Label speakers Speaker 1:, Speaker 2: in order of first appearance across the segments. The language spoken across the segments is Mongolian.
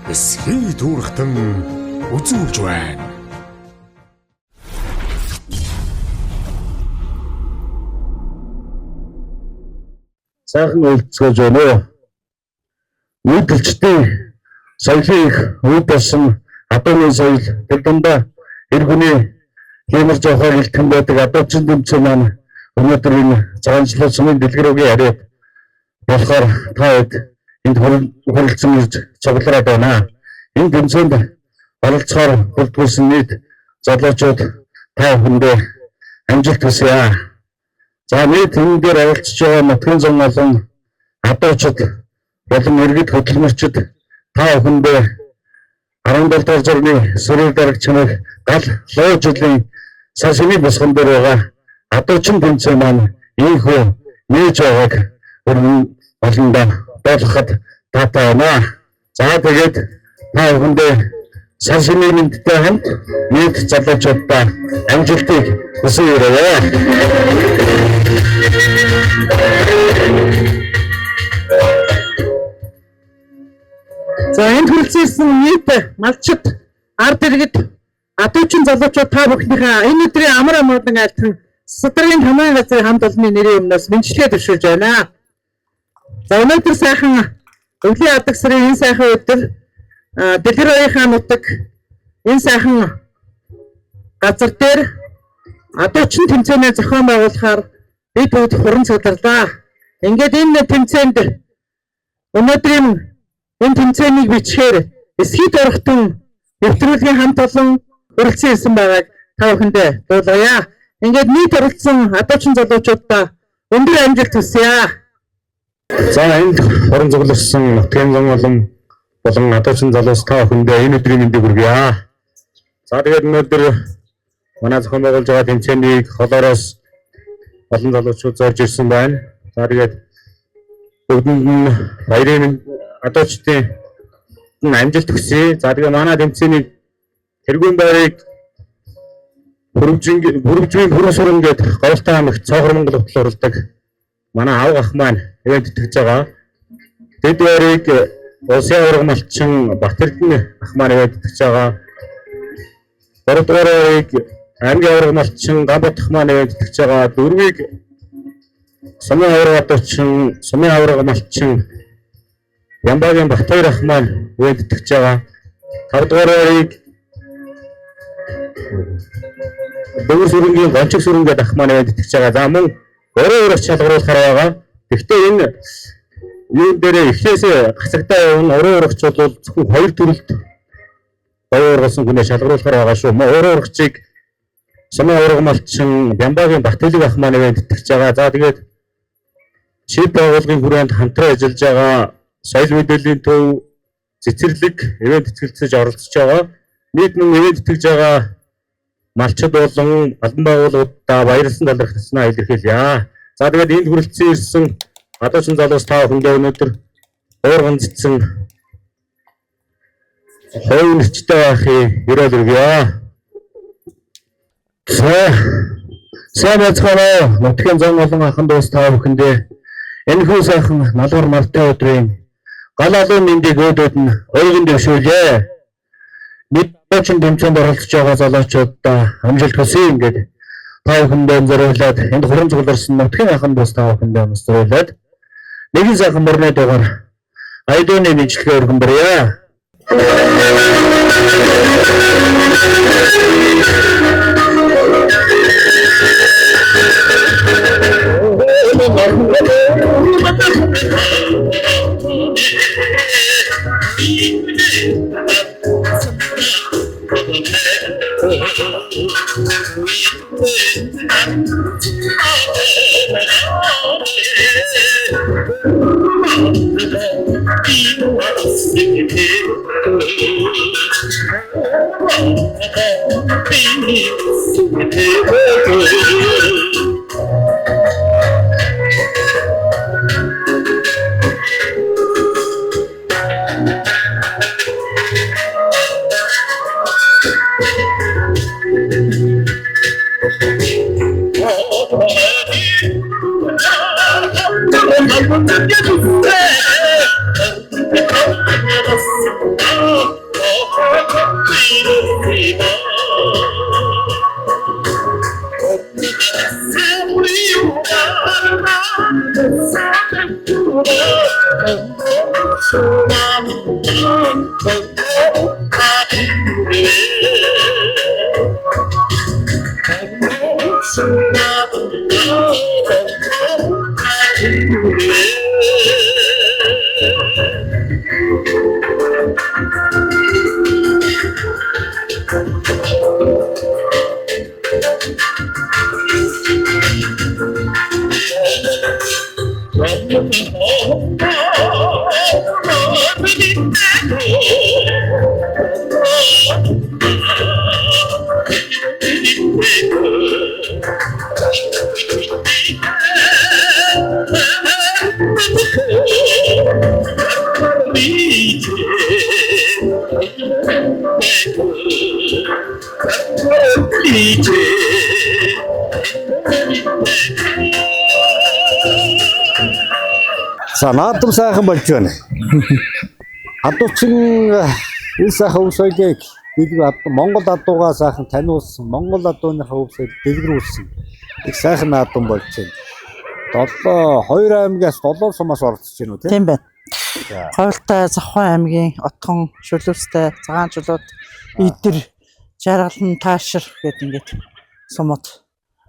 Speaker 1: эсхий дүүрхтэн үзүүлж байна.
Speaker 2: Сайхан уулзгаж байна уу? Үйлдэлчдийн соёлын их үе болсон адууны соёл тэр дундаа эр хүний хэмэрж явахаар илтгэн байдаг адуучин тэмцээн маань өнөөдөр энэ цагаанчлал сумын дэлгэрүүгийн харьяа болохоор та хэд энд хүрэлцэн ирж цуглараад байна. Энэ тэмцээнд оролцохоор бүрдүүлсэн нийт залуучууд та бүхэндээ амжилт хүсье. За нийт энэ дээр оролцож байгаа нутгийн зам болон адуучид болон иргэд хөдөлмөрчид та бүхэндээ 17 дугаар зургийн сүрэл дарагч нарыг гал луу жилийн сар шимийн босгон дээр байгаа адуучин тэмцээн маань ийхүү нээж байгааг олондоо боолоход таатай байна. За тэгээд та бүхэндээ сар шимийн мэдтэй хамт нийт залуучуудаа амжилтыг хүсье.
Speaker 3: За энд хүрэлцсэн нийт малчид ард иргэд адуучин залуучууд та бүхнийхээ энэ өдрийн амар амгалан айлтхан Садрын хамаан газрын хамт олонны нэрийн өмнөөс мэндчилгээ төвшүүлж байна. За өнөөдөр сайхан өвлийн адаг сарын энэ сайхан өдөр дэлгэрэнийхээ нутаг энэ сайхан газар дээр адуучин тэмцээнээ зохион байгуулахаар бид бүгд хуран цугларлаа. Ингээд энэ тэмцээнд өнөөдрийн энэ тэмцээнийг бичгээр эсхий дөрвтөн нэвтрүүлгийн хамт олон хүрэлцэн ирсэн байгааг та бүхэндээ дуулгая. Ингээд нийт оролцсон адуучин залуучуудаа өндөр амжилт хүсье.
Speaker 2: За энд хорон цугларсан нутгийн зам болон адуучин залуус та бүхэндээ энэ өдрийн мэндийг хүргье. За тэгээд өнөөдөр манай зохион байгуулж байгаа тэмцээнийг холоороос олон залуучууд зорж ирсэн байна. За тэгээд бүгдэнд нь баярын адуучдын амжилт хүсье. За тэгээд манай тэмцээнийг тэргүүн байрыг бүрэмжийн хүрэн суран гэдэг Говьтай аймагт Цоохор Монгол хотод оролдог манай аав ах маань ивент итгэж байгаа. Тэд байрыг Улсын аварга малчин Батэрдэн ах маань ивент итгэж байгаа. 3 дугаар байрыг аймгийн аварга малчин Гамбат ах маань ивент итгэж байгаа. 4-ийг Сумын аварга адуучин Сумын аварга малчин Ямбагийн Батбаяр ах маань ивент итгэж байгаа. 5 дугаар байрыг Дөнгөр сүрэнгийн гончиг сүрэн гэдэг ах маань ивент итгэж байгаа. За мөн өөрөө шалгаруулахаар байгаа. Гэхдээ энэ юу дээрээ эхлээсээ гацагтаа явна. Өөрөө урагч бол зөвхөн 2 төрөлд гоё ургасан хүнээ шалгаруулахаар байгаа шүү. Өөрөө урагчийг Сумын аварга малчин Ямбагийн Батбаяр ах маань ивент итгэж байгаа. За тэгээд шийд байгууллагын хүрээнд хамтран ажиллаж байгаа соёл мэдээллийн төв цэцэрлэг ивент итгэлцэж оролцож байгаа. Нийт мөн ивент итгэж байгаа малчид болон албан байгууллагуудаа баярлсан талархал таснаа илэрхийлье. За тэгээд энд хүрэлцэн ирсэн адуучин залуус та бүхэндээ өнөөдөр уурган цэцэн хойн нэрчтэй байхыг өрөөл өргөё. Сайн байцгаана. Нутгийн зам болон ахын дуус та бүхэндээ энэ хүн сайхан налгар мартын өдрийн гал алуун мэндийг өөдөд нь өргөн дэвшүүлье. Бид адуучин тэмцээнд оролцож байгаа залуучуудаа амжилт хүсье. Ингээд та бүхэндээ зориулаад энд хуран цугларсан нутгийн ахын дуус та бүхэндээ зориулаад нэгэн сайхан мөрний дугаар айдууны мэдлэгээ өргөн барья.
Speaker 4: За наадам сайхан болж байна. Адуучин энэ сайхан өв соёлыг Монгол адуугаа сайхан таниулсан, Монгол адууныхаа өв соёлыг дэлгэрүүлсэн. Их сайхан наадам болж байна. 2 аймагаас 7 сумаас оролцож байна уу
Speaker 3: Тийм байна. Хойролтой Завхан аймгийн Отгон, Шүлүүстэй, Цагаан чулууд, Идэр, Жаргалан, Таашир гэдэг ингээд сумууд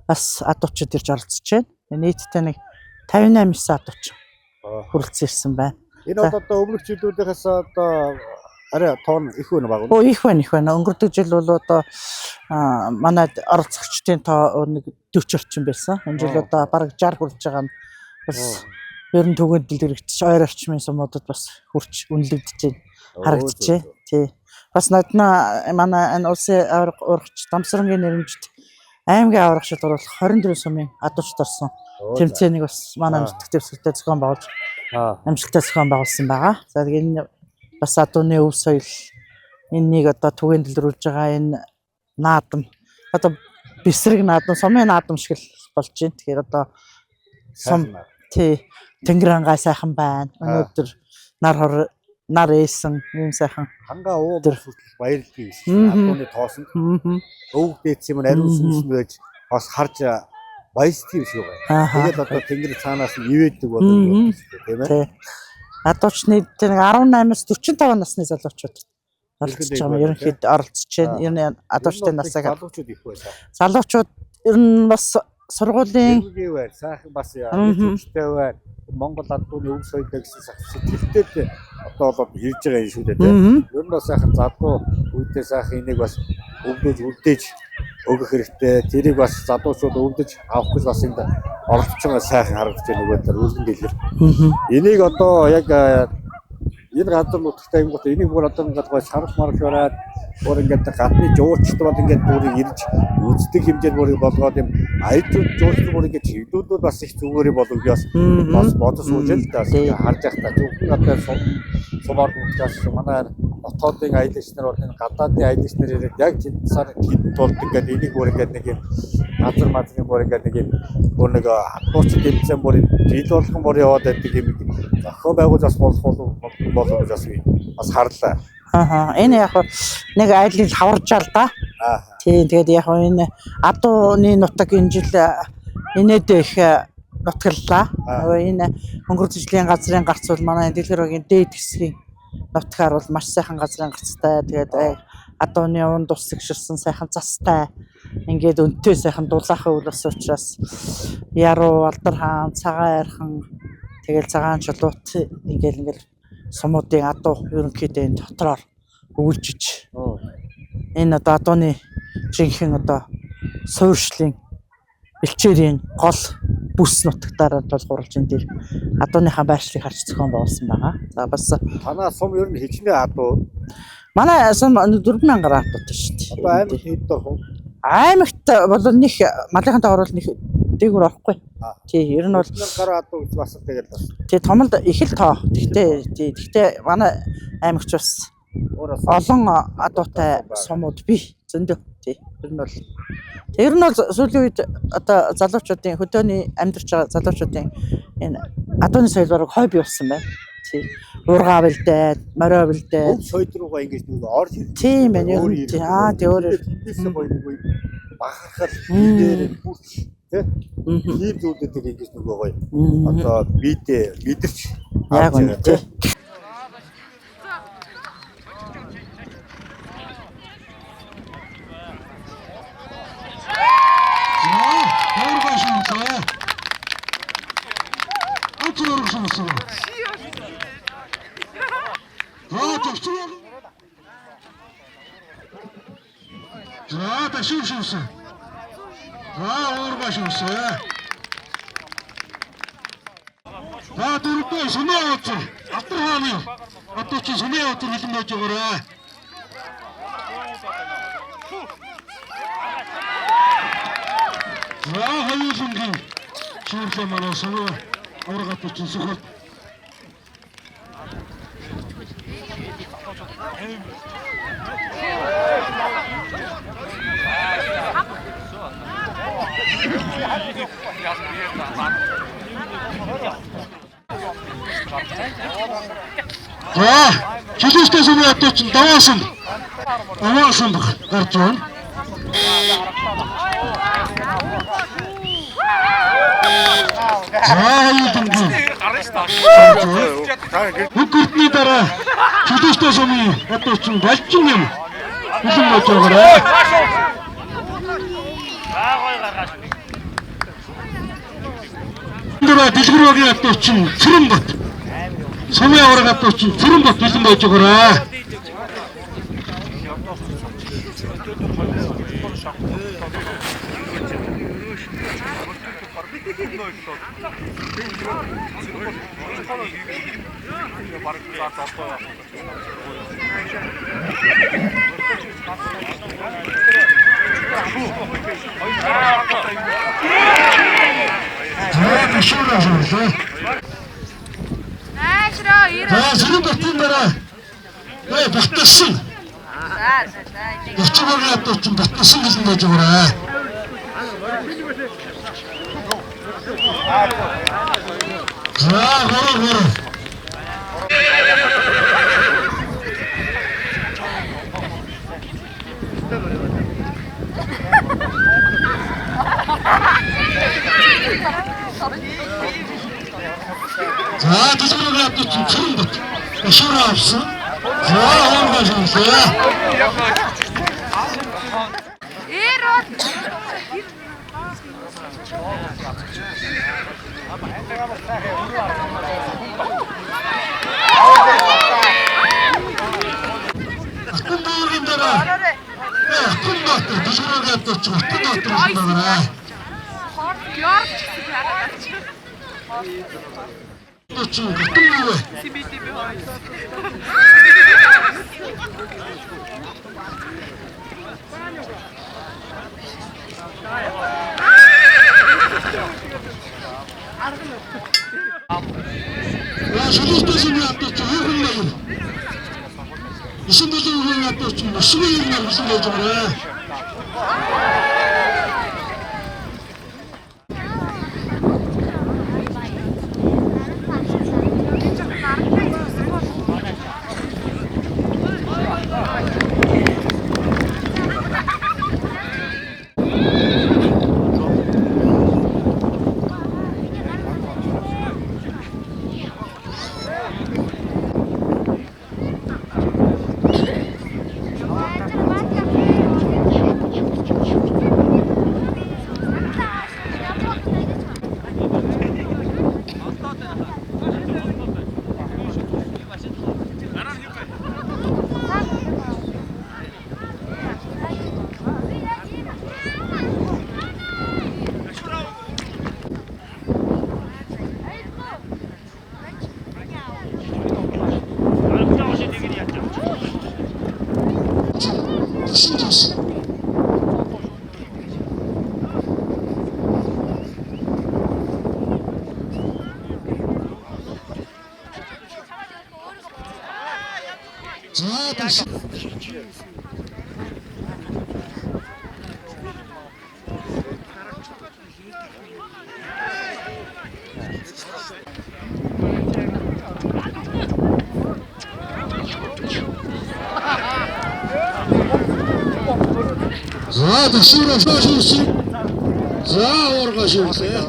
Speaker 3: бас адуучид ирж оролцож байна. Нийтдээ нэг 58 адууч хүрэлцэн ирсэн байна.
Speaker 4: Энэ одоо өмнөх жилүүдээс одоо арай тоон их байна баг.
Speaker 3: Их байна. Өнгөрдөг жил бол одоо манай оролцогчдын тоо нэг 40 орчим байсан. Энэ жил одоо бараг 60 хүрч байгаа нь бас ер нь түгэнд дэлгэрэгдэж ойр орчмын сумуудад бас хүрч үнэлэгдэж байна. Харагдчихэ. Тий. Бас надна манай энэ улсын урагч Дамсрангийн нэрмжид аймгийн аврагчид оруулах 24 сумын адуучд орсон. Тэмцээнийг бас манай амжилттай төвсгөлтэй зохион байгуулж амжилттай зохион байгуулсан байгаа. За тэгээд энэ бас адууны өв соёл энэнийг одоо түгээн дэлгэрүүлж байгаа энэ наадам одоо бэсрэг наадам, сумын наадам шиг л болж байна. Тэгэхээр одоо сум тий Тэнгэрангай сайхан байна. Өнөөдөр нар ээсэн юм сайхан
Speaker 4: хангаа уу бүрсэл баярлалаа гэсэн адууны тоосонд өвөг дээдс юм ариун сүнс байж бас харж баясдаг шүү гай. Тэгээд одоо тэнгэр цаанаас нь ивэдэг болов тийм ээ.
Speaker 3: Адуучны тэр 18-аас 45 насны залуучууд оролцож байгаа. Ерөнхийд оролцож байна. Ер нь адуучдын насыг
Speaker 4: залуучууд их байсан.
Speaker 3: Залуучууд ер нь бас сургуулийн
Speaker 4: сайхан бас ячтэй байна. Монгол адууны өв соёл гэсэн сэтгэлтэй одоо болоод ирж байгаа юм шүү дээ тийм. Ер нь бас сайхан залуу үүдээ сайхан энийг бас өвдөж үлдээж өгөх хэрэгтэй. Тэрийг бас залуучууд өвдөж авах гэж бас энд оролцож байгаа сайхан харагдаж байна нөгөө төр үлгэн дэлгэр. Энийг одоо яг энэ газар нутагтай юм гот энийг бүр одоо ингээд гоо шарах марх бараад бүр ингээд гадны жуурчд бол ингээд бүр ирж үздэг хэмжээнд бүр болгоод юм аялал жуурчд бүр ингээд чиглүүлүүд бас их зүгээр болов бас бодож сууж л да харж явах та зөвхөн одоо сумаар нутгаас манай хотоодын аялагч нар бол энэ гадаадын аялагч нар ирээд яг тэнд сар хэд болдог гэдэг энийг бүр ингээд нэг юм газар мадрын бүр ингээд нэг юм бүр нэг хатууч тэмцээн бүр жил болгон бүр яваад байдаг юм зохион байгуулж бас болов бас харлаа.
Speaker 3: Энэ яг нэг айлыг хаваржаал да. Тийм тэгээд яг энэ адууны нутаг энэ жил инээд их нутгаллаа. Энэ өнгөрсөн жилийн газрын гарц бол манай дэлгэрийн дээд хэсгийн нутгаар бол маш сайхан газрын гарцтай. Тэгээд адууны унд ус гişirсэн сайхан застай. Ингээд өнтөө сайхан дулаахан үйл ус учраас яруу алдар хаан, цагаан архан тэгэл цагаан чулуут ингээл сумуудын адуу ерөнхийдөө энэ дотроор өвлжиж энэ одоо адууны жинхэнэ одоо суурьшлын бэлчээрийн гол бүс нутагтаар бол гурвалж энэ дээр адууныхаа байршлыг харж зохион байгуулсан байгаа. За бас
Speaker 4: танаа сум ер нь хичнээн адуу.
Speaker 3: Манай сум 4000 гаруй адуутай шүү дээ.
Speaker 4: Одоо аймагт хэд дөрөв?
Speaker 3: Аймагт бол нэг малынхантай орвол нэг дээгүүр орохгүй. Тий, ер нь бол
Speaker 4: гаруй адуу гэж бас тэгэл бас.
Speaker 3: Тий, томолд их л тоо. Гэхдээ манай аймагч бас олон адуутай сумууд бий. Зөндөө. Тий. Ер нь бол сүүлийн үед одоо залуучуудын хөдөөний амьдарч байгаа залуучуудын энэ адууны соёл бараг хой бий болсон байна. Тий. Уургаа бэлдээ, морио бэлдээ.
Speaker 4: Өв соёл руугаа ингэж нэг орж ирж.
Speaker 3: Тийм байна. Ер нь тий. Тий өөрөө
Speaker 4: тэндээсээ боёгүй бахархал дээр бүрч тий. Ийм зүйлүүдийг ингэж нөгөө гоё. Одоо бидээ мэдэрч
Speaker 3: яг үнэ тий.
Speaker 2: За дашив шивсэн. За уурга шивсэн. За дөрөвдөө Сүмээ Утар Атар хааны одоо чи Сүмээ Утар хэлэн байж байгаарай. За хоёулангийн шүүрлээ манай Сүмээ уурга чи сөхөл. За жилүүстэй Сүмээ одоо ч даваасан гарч байна. За хоёулангийн Бүгдний дараа жилүүстэй Сүмээ одоо ч балчин юм. Хэлэн байж байгаарай. Дэлгэрүүгийн одоо ч Цэрэнгот Сүмээ авраг одоо ч Цэрэнгот хэлэн байж байгаарай. За Цэрэнготын дараа батсан. Өчигдөр одоо ч батсан гэсэн байж байгаарай. За гоо. За дэлгэрүүгийн одоо ч Цэрэнгот шуурга авсан. За уурга шивсэн. Акундын дараа акундат дэлгэрүүгийн одоо ч акундат байна. Очень готовы. Я жилүүстэй Сүмээ одоо ч юу юм бэ? Исэндэлгийн одоо ч Сүмээ юм хэлсэн байж байгаа. За дашуураа шүүсэн. За уурга шүүсэн.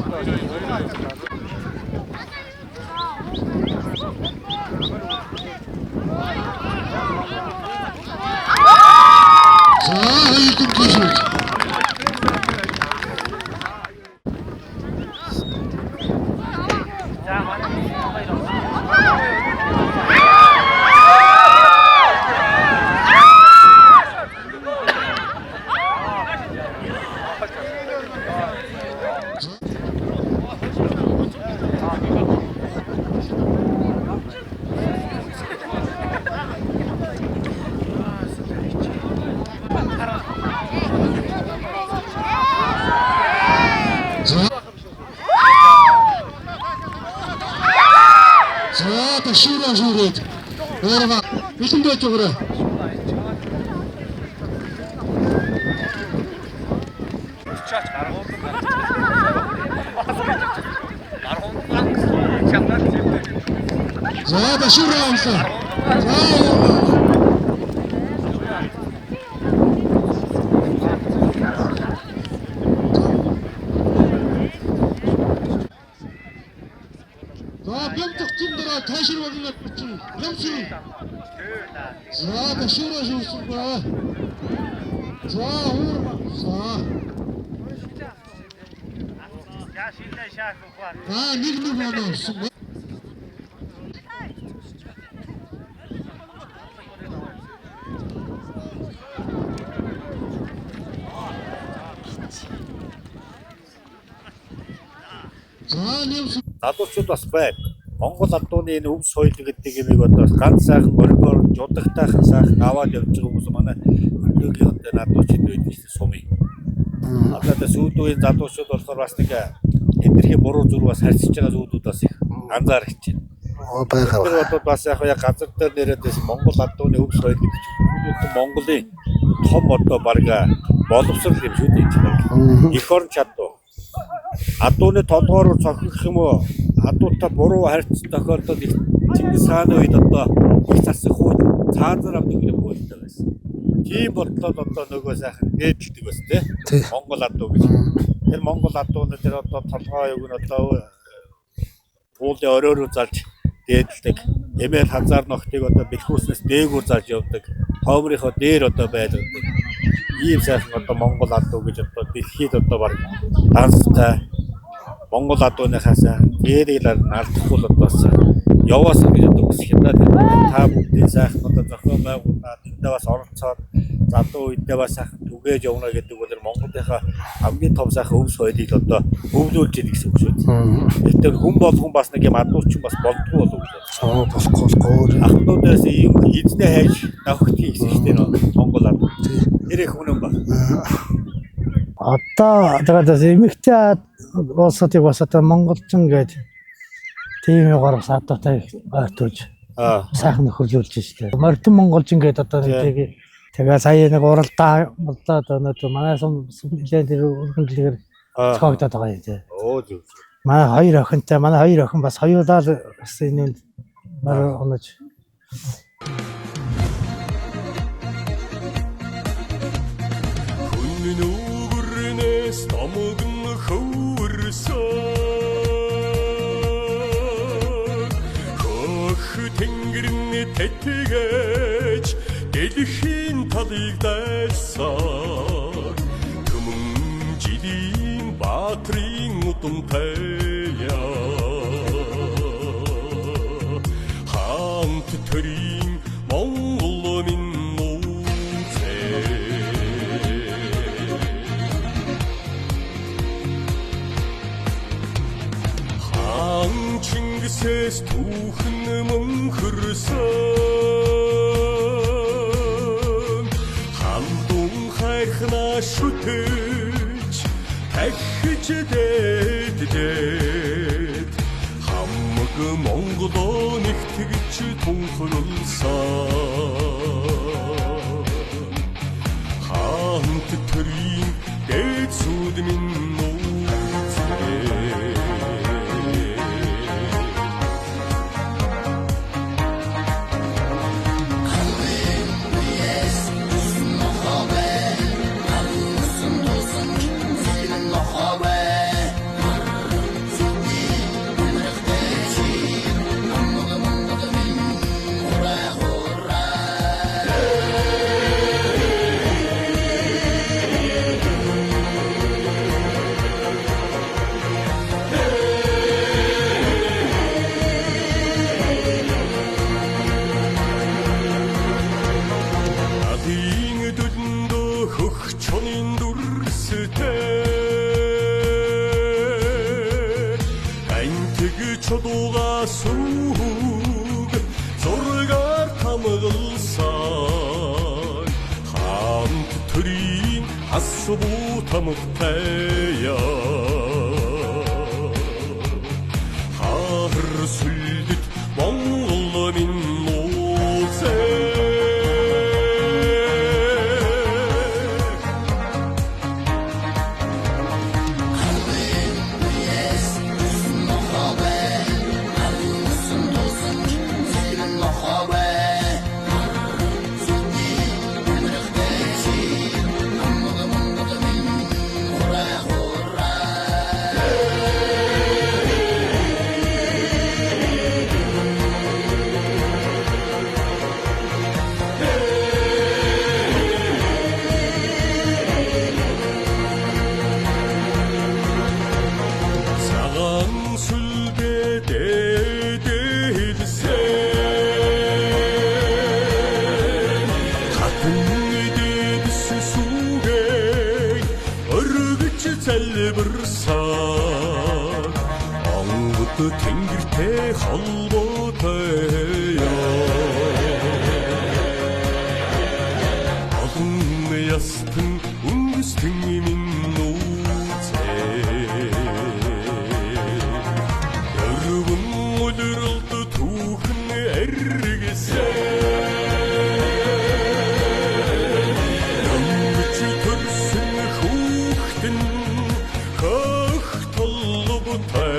Speaker 2: За хайдын гişүүд.
Speaker 5: Өөрөөр бэлэндэж өгөрөө. За башуураа амсаа. Бэмтгцэн дараа таашир болно гэсэн. Ямсын. За башуураа шүүсэн ба. За өөр. За. Нэг оноосон.
Speaker 4: Залуучууд бас байна. Монгол адууны энэ өв соёл гэдэг юмыг одоо ганц сайхан моргоор жудагтайхан сайхан аваад явж байгаа хүмүүс манай өнөөгийн одоо надуучид байдаг шүү сумын. Одоо сүүдүүийн залуучууд болохоор бас нэг эдгэрхий буруу зүр бас харьцаж байгаа зүйлүүд бас их анзаарч байна. Тэр бол бас яг газар дээр нэрээс Монгол адууны өв соёл гэдэг чинь Монголын том одоо барга боловсрол юм шүү дээ. Эх орон чадвар адууны толгоор цохих юм уу? Адуутай буруу харьцсан тохиолдолд Чингис хааны үед одоо их засах хуу цаазаар авдаг юм болтой байсан. Тийм бодлоод одоо нөгөө сайхан дээдэлдэг байсан тийм Монгол адуу гэж. Тэр Монгол адууны тэр одоо толгой юг нь одоо уулын оройроо залж дээдэлдэг. Эмээл хазаар ногтыг одоо бэлхүүснээс дээгүүр зарж явдаг. Ховрийнхоо дээр одоо байдаг. Ийм сайхан одоо Монгол адуу гэж одоо дэлхийд одоо баг данстай Монгол адууныхаас гэрэлээр алдахгүй л одоо яваасан гэж одоо үсэх юм да. Та бүгдийн сайхан одоо зохион байгуулалт эндээ бас оролцоод залуу үедээ бас сайхан түгээж явна гэдэг бол Монголынхаа хамгийн том сайхан өв соёлыг одоо өвлүүлж идэг гэсэн үг шүү дээ. Гэтэл хүн болгон бас нэг юм адууч бас болдгоо болов уу?
Speaker 5: Болохгүй.
Speaker 4: Ахнуудаас ийм эзнээ хайж навхтыг гэсэн шүү дээ Монгол адуу. Тэр их үнэн ба.
Speaker 6: Одоо тэгээд эмэгтэй улсуудыг бас одоо монголчин гэдэг тийм югаар бас адуутай ойртуулж сайхан нөхөрлүүлж штэ. Мордон монголчин гэдэг одоо нэг тэгээ сая нэг уралдаа одоо манай сүмлэн тэр өргөндлөөр цогцоод байгаа юм тий.
Speaker 4: Зүг.
Speaker 6: Манай хоёр охин бас хоёулаа энэ мар онож
Speaker 1: Стамгын хөвөрсөн хөх тэнгэрний тэтгэж дэлхийн талыг дайсан түмэн жилийн баатрын удамтай хаант төрийн Монгол минь Чингисээс түүхэн мөнхөрсөн хандун хайрхнаа шүтэж тахиж дээд хамаг Монголоо нэгтгэж тунхагласан хаант төрийн дээд сүд минь чодууга сүг зургаар тамгалсан хаант төрийн хасбуу тамгтайя хар сүлдэт Монгол минь тэнгэртэй холбоотой олон ястан өнгөстөн минь нууцээ өргөн үлрэлд түүхэн эргэсээ өмч төрсөн хүүхдэн хах толботой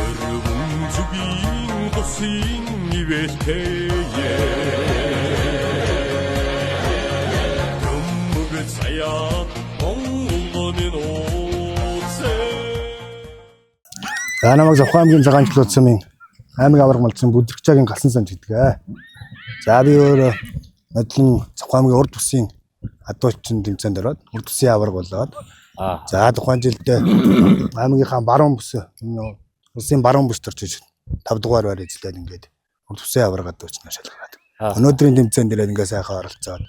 Speaker 1: өргөн зүгийн госын ивэлтэй
Speaker 7: Намайг Завхан аймгийн Цагаанчлууд сумын аймаг авраг малчин Бүдэрчаагийн Галсан санд гэдэг. За би өөр нодлон Завхан аймгийн урд бүсийн адуулчин тэмцээнд ороод урд бүсийн авраг болоод за тухайн жилдээ аймгийнхаа баруун бүс улсын баруун бүсд орчиж 5 дугаар байр эзлээд ингээд урд бүсийн авраг адуулчнаар шалгараад. Өнөөдрийн тэмцээнд дээрээ ингээд сайхан оролцоод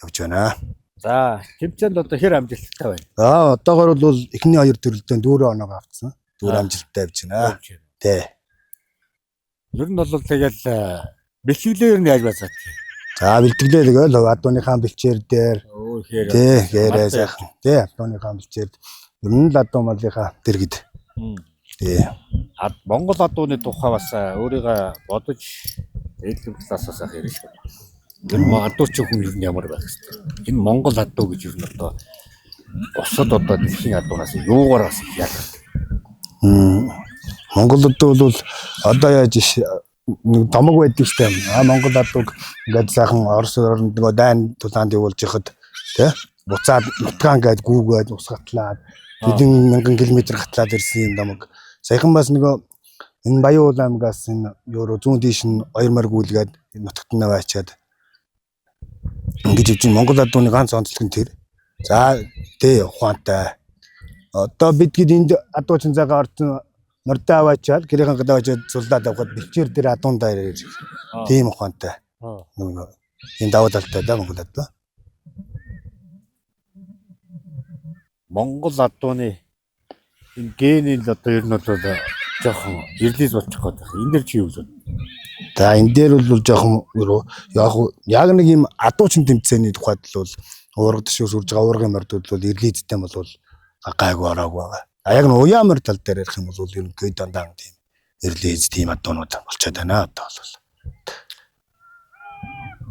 Speaker 7: явж байна.
Speaker 4: За тэмцээнд одоо хэр амжилттай байна?
Speaker 7: За одоогор бол эхний 2 төрөлдөө 4 оноо авцсан. 4 амжилттай явж байна. Тий.
Speaker 4: Ер нь бол тэгэл бэлтгэлээр нь яаж бацаад.
Speaker 7: За бэлтгэлээ тэгэл адууныхаа бэлчээр дээр тий гэрээ сайхан. Тий адууныхаа бэлчээр ер нь л адуу малынхаа дэргэд. Тий.
Speaker 4: Монгол адууны тухай бас өөрийгөө бодож эдлэг талаас ах ярих шүү. Энэ адуучин хүн ер нь ямар байх вэ? Энэ Монгол адуу гэж ер нь одоо босод одоо дэлхийн адуунаас юугаар бас ялгардаг.
Speaker 7: Монгол адуу бол одоо яаж нэг домог байдаг штэ. Монгол адууг ингээд сайхан Орос орнд нөгөө дайн тулаанд явуулж яхад тий буцаад нутгаан гээд гүүгээд усгатлаад хэдэн мянган километр гатлаад ирсэн юм домог. Саяхан бас нөгөө энэ Баян аймгаас энэ евро зүүн тийш нь 2 мар гүйлгээд нутагт нь аваачаад ингэж явж Монгол адууны ганц онцлог нь тэр. За тий ухаантай. Одоо бид энд адуучин цагаан орчин мордоо аваачаад гэрийн гадаачаад цулдаад авахад бэлчээр дээр адуун даяар ирж. Тийм ухаантай. Нөгөө энэ давуу талтай да Монгол адуу.
Speaker 4: Монгол адууны энэ генийн л одоо ер нь бол жоохон ирлиз болчих гээд байна. Энд дэр чи юу вэ?
Speaker 7: За энэ дээр бол жоохон яг нэг юм адуучин тэмцээний тухайд бол уурга дэшүүс үрж байгаа уургын мордууд бол ирлизтэй бол гайгүй ороогүй байгаа. Яг нь уяамар тал дээр ярих юм бол ер нь гээ дандаа тийм ирлиз тийм адуунууд болчиход байна одоо бол.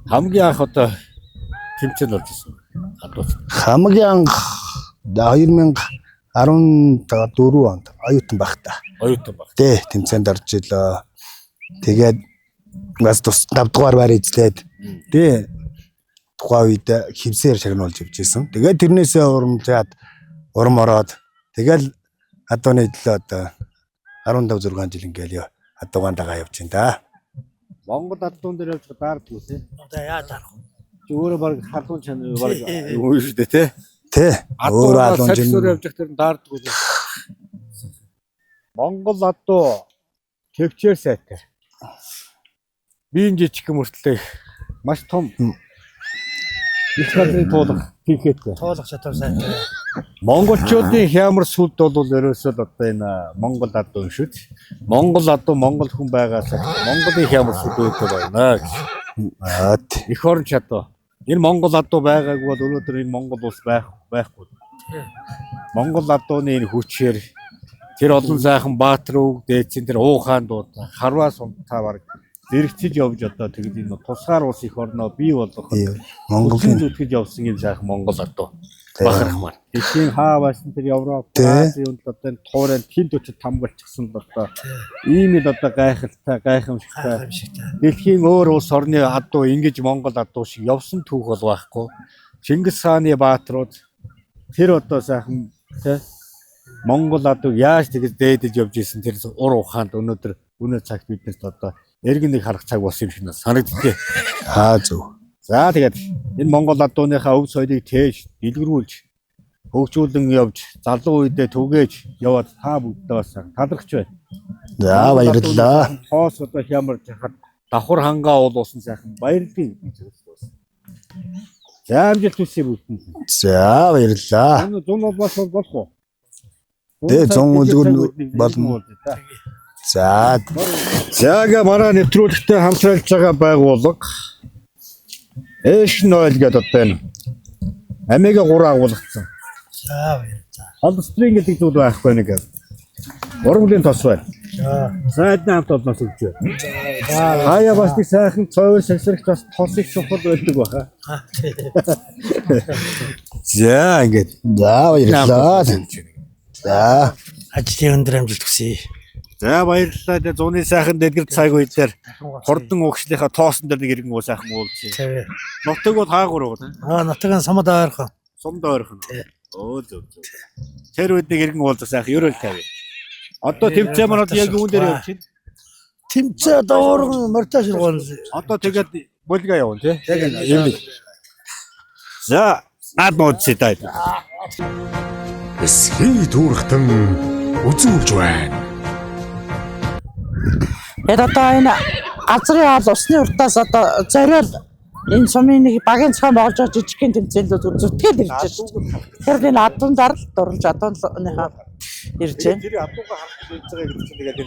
Speaker 4: Хамгийн анх одоо тэмцээнд болж ирсэн адууч.
Speaker 7: Хамгийн анх 2014 онд оюутан багтаа.
Speaker 4: Оюутан баг.
Speaker 7: Тий тэмцээнд орж илээ. Тэгээд бас 5 дугаар байр эзлээд тий тухайн үед хевсээр шагнуулж явж исэн. Тэгээд тэрнээсээ урамжаад урам ороод тэгэл адууны төлөө одоо 15 6 жил ингээл адуугаан дагаа явж байна да.
Speaker 4: Монгол адуун дээр явж даардаг тий.
Speaker 6: Одоо яа дарах вэ?
Speaker 4: Чи өөрөө баг халуун чанар баг юу шүү дээ тий.
Speaker 7: Тий. Өөрөө
Speaker 4: адуун
Speaker 7: жин
Speaker 4: явж тэр даардаг үү. Монгол адуу төвчээр сайтай. Биеийн жижиг мөртлөө маш том их хадрын туулах хийхээтэй.
Speaker 6: Тоолох чадвар сайтай.
Speaker 4: Монголчуудын хямар сүлд бол ерөөсөө л одоо энэ Монгол адуу шүү дээ. Монгол адуу Монгол хүн байгаас Монголын хямар сүлд үүдтэй байна гэж. Эх орон чадвар. Энэ Монгол адуу байгаагүй бол өнөөдөр энэ Монгол улс байхгүй. Монгол адууны энэ хүчээр тэр олон сайхан Баатар өвг дээдсийн тэр уухаан дууд харваас унтаа баг зэрэгцэж явж одоо тэгээд энэ тусгаар улс их орноо бий болгох
Speaker 7: Монголын
Speaker 4: зүтгэж явсан юм сайхан Монгол адуу бахархмаар. Дэлхийн хааваас тэр Европ, Азийн одоо туурын тэнд өчөд тамгалчихсан л одоо ийм л одоо гайхалтай, гайхамшигтай. Дэлхийн өөр улс орны адуу ингэж Монгол адуу шиг явсан түүх бол байхгүй. Чингис хааны баатрууд тэр одоо сайхан тий Монгол адуу яаж тэгж дээдэж явж исэн тэр ур ухаанд өнөөдөр цагт биднэрт одоо эргэн нэг харах цаг болсон юм шиг санагдтыг.
Speaker 7: Зөв.
Speaker 4: За тэгээд энэ Монгол адууныхаа өв соёлыг тээж дэлгэрүүлж хөгжүүлэн явж залуу үедээ түгээж яваад та бүгдээ бас талархж байна.
Speaker 7: За баярлалаа.
Speaker 4: Хоос одоо хямар жахад давхар хангаа уулуулсан сайхан баярлалаа гэж хэлсэн. За амжилт хүсье бүгдэнд.
Speaker 7: За баярлалаа.
Speaker 4: Энэ зун бол болох уу?
Speaker 7: Тэ 100 үлгэр болно. За. Зяга манай нэвтрүүлэгтээ хамтралж байгаа байгууллага Asian Oil гэдэг одоо энэ Омега 3 агуулгацсан.
Speaker 6: За.
Speaker 7: Холстринг гэдэг зүйл байхгүй нэг. Ургуулийн тос байна. За эдний хамт олноос өгч байна. Хаяа бас нэг сайхан цовын сагсрагч бас тос их чухал байдаг баха. За ингээд. За баярлалаа. За
Speaker 6: Ажлын өндөр амжилт хүсье.
Speaker 7: за баярлалаа. Тэгээ зуны сайхан дэлгэр цаг үе дээр хурдан угшлынхаа тоосон дээр нэг иргэн уу сайхан уулзъя.
Speaker 6: Тэг.
Speaker 7: Нутаг бол хаагур уу?
Speaker 6: Нутгийн самд ойрхон.
Speaker 7: Сумд ойрхон. Өө зөв. Тэр үед нэг иргэн уулзах сайхан ерөөл тавь. Одоо тэмцээн манад яг юун дээр явж байна?
Speaker 6: Тэмцээ доорн морьтой ширгуун.
Speaker 7: Одоо тэгээд булга явна тий. Яг юм. За наад муудсий даа.
Speaker 1: Эсхий түүрхтэн үзүүлж байна.
Speaker 3: Одоо энэ газрын ол усны уртаас одоо зориул энэ сумын нэг багийн цахан болж байгаа жижигхэн тэмцээлүүд зүтгэл ирж байна. Тэгэхээр энэ адуун дарал дурлж адууныхаа ирж байна.
Speaker 7: Тэр адууга харах ирж байгаа гэдэг чинь тэгээд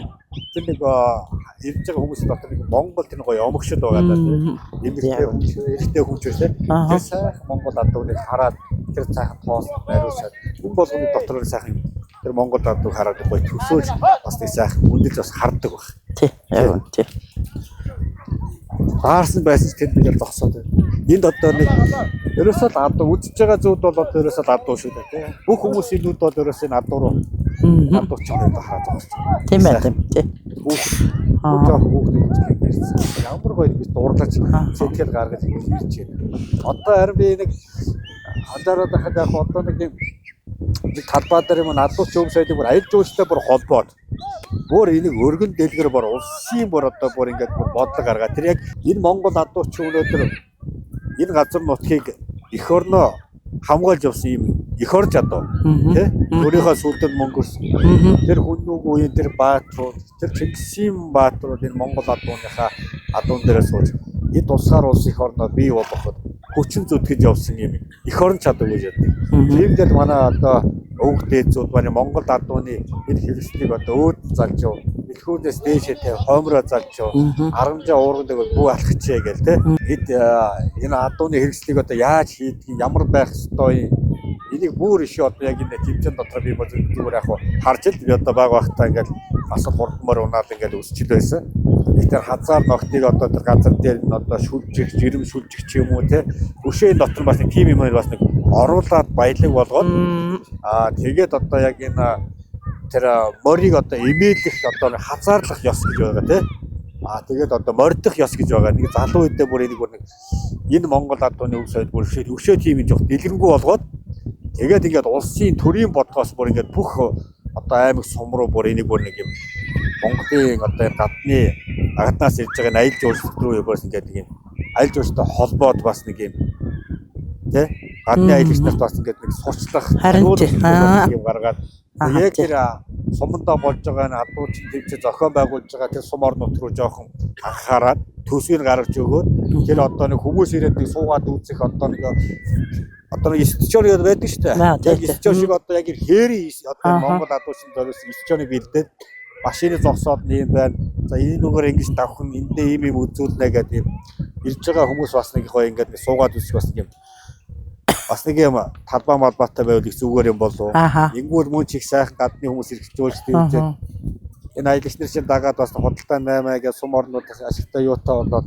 Speaker 7: тэр нэг ирж байгаа хүмүүс дотор нэг Монгол тэр гоё омогшил байгаа даа тийм. Эмэгтэй хүн ч байсан. Тэр сайхан Монгол адууг хараад тэр сайхан тоос байруулсаад хүн болгоны дотор сайхан тэр Монгол адууг хараад гоё төсөөлж бас нэг сайхан хүндэж бас харддаг баг.
Speaker 3: Тий. Яг тий.
Speaker 7: Баарсан байсан тэр нэг зогсоод байна. Энд одоо нэг ерөөсөө л адуу үзэж байгаа зүйл бол одоо ерөөсөө л адуу шүү дээ тийм. Бүх хүмүүсийн нүд бол ерөөсөө энэ адуу руу адуу ч юм уу хараад байгаа шүү.
Speaker 3: Тийм ээ тийм.
Speaker 7: Ямар гоё би дуурлаж сэтгэл гаргаж ирж байна. Одоо харин би нэг хандараад хахад яг одоо нэг талбай дээр юм адууч юм сайдыг бүр аялал жуулчтай бүр холбоод бүр энийг өргөн дэлгэр бүр улсын бүр одоо бүр ингээд бодлого гаргаад тэр яг энэ Монгол адууч өнөөдөр энэ газар нутгийг эх орноо хамгаалж явсан юм эх орж адуу тий өөрийнхөө сүлдэнд мөнгөрсөн тэр хүннүүг үеийн тэр баатрууд тэр Чингисийн баатрууд энэ Монгол адууныхаа адуун дээрээ сууж эд тусгаар улс эх орноо бий болгоход хүчин зүтгэж явсан юм эх орн чаддаг гэж яддаг. Тиймдээ манай одоо өвөг дээдсүүд манай Монгол адууны энэ хэрэгслийг одоо өөд залж яв. Илхүүдээс дээшээ тэ хоймроо залж яв. 10 уургадаг бүү алхчихъя гээл тэ. Эд энэ адууны хэрэгслийг одоо яаж хийдгийг ямар байх ёстой энийг бүр ишээ одоо яг энэ тэмцээн дотор би зүгээр яг харж л би одоо баг багтаа ингээд бас хурдмаар унаал ингээд өсчил байсан. Тэр хазаар ногтыг одоо тэр газар дээр нь одоо шүлжих, жирэм шүлжих ч юм уу те. Өшөө дотор бас нэг тим юм бас нэг оруулаад баялаг болгоод тэгээд одоо яг энэ тэр морийг одоо эмээлэх одоо хазаарлах ёс гэж байгаа те. Тэгээд одоо мордох ёс гэж байгаа. Нэг залуу үедээ бүр энийг бүр нэг энэ Монгол адууны өв соёл бүр өшөө тим жоох дэлгэрэнгүй болгоод тэгээд ингээд улсын төрийн бодлогоос бүр ингээд бүх одоо аймаг сум руу бүр энийг бүр нэг юм Монголын одоо энэ гадны гаднаас ирж байгаа аялал жуулчлал руу бас ингээд нэг юм аялал жуулчлалтай холбоод бас нэг юм тий гадны аялагч нарт бас ингээд нэг сурчлах юм гаргаад яг тэр сумдаа болж байгаа энэ адуучин төвчө зохион байгуулж байгаа тэр сум орнууд руу жоохон анхаарад төсвийг гаргаж өгөөд тэр одоо нэг хүмүүс ирээд нэг суугаад үзэх одоо нэг стечор гэдэг байдаг шүү дээ. Яг стечор шиг одоо яг хээрийн одоо Монгол адуучин зориулсан стечорыг бэлдээд машины зогсоод нэм байна. За энэ нүгээр ингэж давх нь эндээ ийм юм үзүүлнэ гэдэг юм ирж байгаа хүмүүс бас нэг гоё ингээд суугаад үзэх бас нэг юм бас нэг юм талбай малбаатай байвал их зүгээр юм болов. Ингүүр мөн чих сайхан гадны хүмүүс ирчихүүлж дийвчээ. Энэ аялагч нар чинь дагаад бас худалдаа 8 гэж сум орнуудаас ашигтай юутай болоод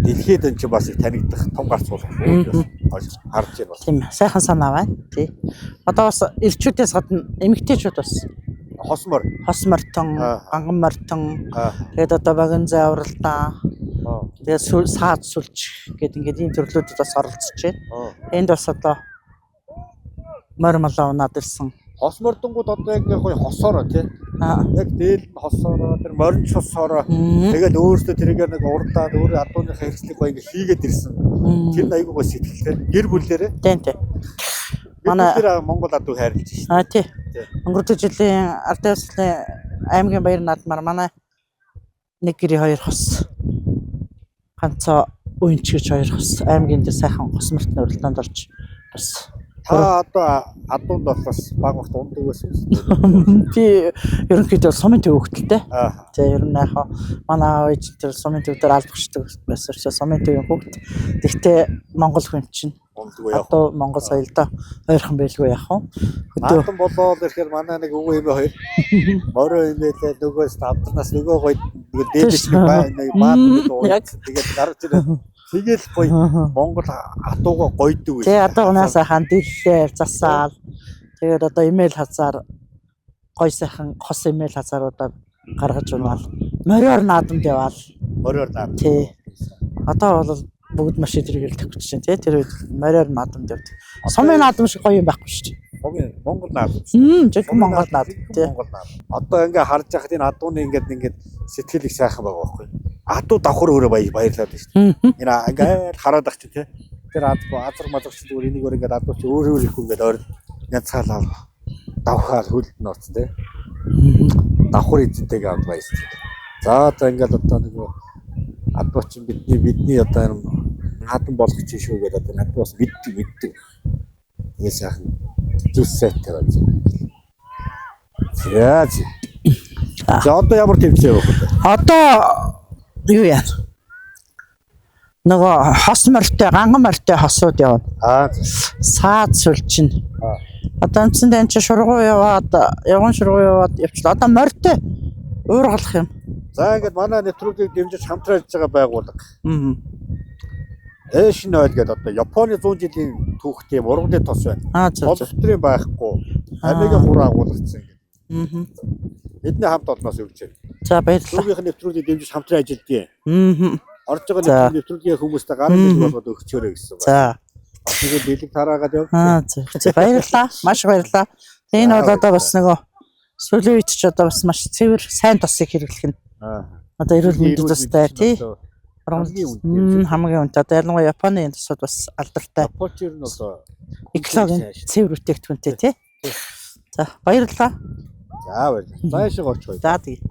Speaker 7: дэлхийд энэ чинь бас их танигдах том гарц болох харж байна бас.
Speaker 3: Тийм сайхан санаа байна. Тий. Одоо бас ирчүүдээс гадна эмэгтэйчүүд бас хосмортон, ангаммортон тэгээд одоо багын заавралтаа тэгээд саад сүлж гэдэг ингээд ийм төрлүүдэд бас оролцож байна. Энд бас одоо мормолоо унаад ирсэн.
Speaker 7: Хосмортонгууд одоо яг гоё хосоороо тий. Яг дээл нь хосоороо тэр моринч хосоороо тэгээд өөрөөсөө тэрийг нэг урдаад өөр адууныхаа хэрэгслийг гоё ингээ хийгээд ирсэн. Тэр айгүй гоё сэтгэлтэй. Гэр бүлээрээ.
Speaker 3: Тийм.
Speaker 7: Манай Монгол адуу хайрлаж байна.
Speaker 3: Тий. Өнгөрсөн жилийн ард түмний аймгийн баяр наадмаар манай нэг гэрийн 2 хос ганцоо уянч гэж 2 хос аймгийн дээр сайхан хосмортны уралдаанд орж бас
Speaker 4: Та одоо адуунд бас баг багт ундаг байсан юм.
Speaker 3: Би ерөнхийдөө сумын төв хөлтэй.
Speaker 4: Аа.
Speaker 3: Тэгээ ер нь яг манай аав ээж тэр сумын төв дээр албагчдаг байсан ч сумын төвийн хүүхд. Тэгтээ Монгол хүн чинь
Speaker 4: Ундаггүй яах.
Speaker 3: одоо Монгол соёлдоо ойрхон байлгүй яах вэ? Хөдөө
Speaker 4: Наатан болоод ирэхээр манай нэг өвөө эмээ хоёр мороо эмээлээ нөгөөс тавтарнаас нөгөө гоё нөгөө дээдч бай нэг маад
Speaker 3: Яг.
Speaker 4: тэгээд гарч ирээ. Тэгэл гоё Монгол адууга гойдог
Speaker 3: тэгээ одоо унаасаа хан дэллээ засаал. Тэгээд одоо имэйл хазаар гой сайхан хос имэйл хазааруудаар гаргаж унаад мориор наадамд яваал.
Speaker 4: мороор наад.
Speaker 3: Тий. Одоо бол бүгд машин зэрэг тавьчих чинь тий. Тэр үед мориор наадамд явдаг. Сумын наадам шиг гоё юм байхгүй шүү дээ.
Speaker 4: Монгол наад.
Speaker 3: Жиг Монгол наадам тий.
Speaker 4: Монгол наад. Одоо ингээ харж байхад энэ адууны ингээд сэтгэл их сайхан байгаа байхгүй. Адуу давхар өөрөө баярлаад байна шүү дээ. Энэ ингээд хараад ах чи тий. Тэр азар мазарч зүгээр энийг өөр ингээд адуу чи өөр их ингээд ойр янцаалаа давхаар хөлд нууц тий. Давхар эзэнтэйг авд баяс. За одоо ингээд одоо нэг адуу чи бидний одоо наадам болох чинь шүү гэдэг одоо надад бас мэддэг. Тэгээ сайхан зүс сайтай байна. За одоо ямар төвчээ байх вэ?
Speaker 3: Одоо юу яа? Нөгөө хос морьтой, ганган морьтой хосууд явна.
Speaker 4: Аа
Speaker 3: Саад сүлжин. Одоо энэ тань чи шургуу яваад, явган шургуу яваад явчлаа. Одоо морьтой уургалах юм.
Speaker 4: за ингээд манай нэвтрүүлгийг дэмжиж хамтран ажиллаж байгаа байгууллага.
Speaker 3: Аа.
Speaker 4: Эшин ойл гэдэг одоо Японы 100 жилийн түүхтэй ургамлын тос байна.
Speaker 3: Аа зөв.
Speaker 4: Боловсрын байхгүй. Америкийн хураа агуулгацсан гэдэг.
Speaker 3: Аа.
Speaker 4: Эдний хамт олноос өгч байна.
Speaker 3: За баярлалаа.
Speaker 4: Түүхийнх нь нэвтрүүлгийг дэмжиж хамтран ажилладаг.
Speaker 3: Аа.
Speaker 4: Орж байгаа нэвтрүүлгийн хүмүүстээ гарын бэлэг болгоод өгчөөрэй гэсэн байна.
Speaker 3: За.
Speaker 4: Тэгээд бэлэг тараагаад явж.
Speaker 3: Аа зөв. Баярлалаа. Маш баярлалаа. Энэ бол одоо бас нөгөө сүүлийн үед ч одоо бас маш цэвэр сайн тосыг хэрэглэх нь.
Speaker 4: Аа.
Speaker 3: Одоо эрүүл мэндэд тустай тий.
Speaker 4: Хамгийн үнэтэй.
Speaker 3: Хамгийн үнэтэй. Одоо ялангуяа Японы энэ тосууд бас алдартай.
Speaker 4: Япончир нь бол
Speaker 3: Экологийн цэвэр бүтээгдэхүүнтэй тий. За баярлалаа.
Speaker 4: за баярлалаа. Баяшиг орч гоё.
Speaker 3: За тий.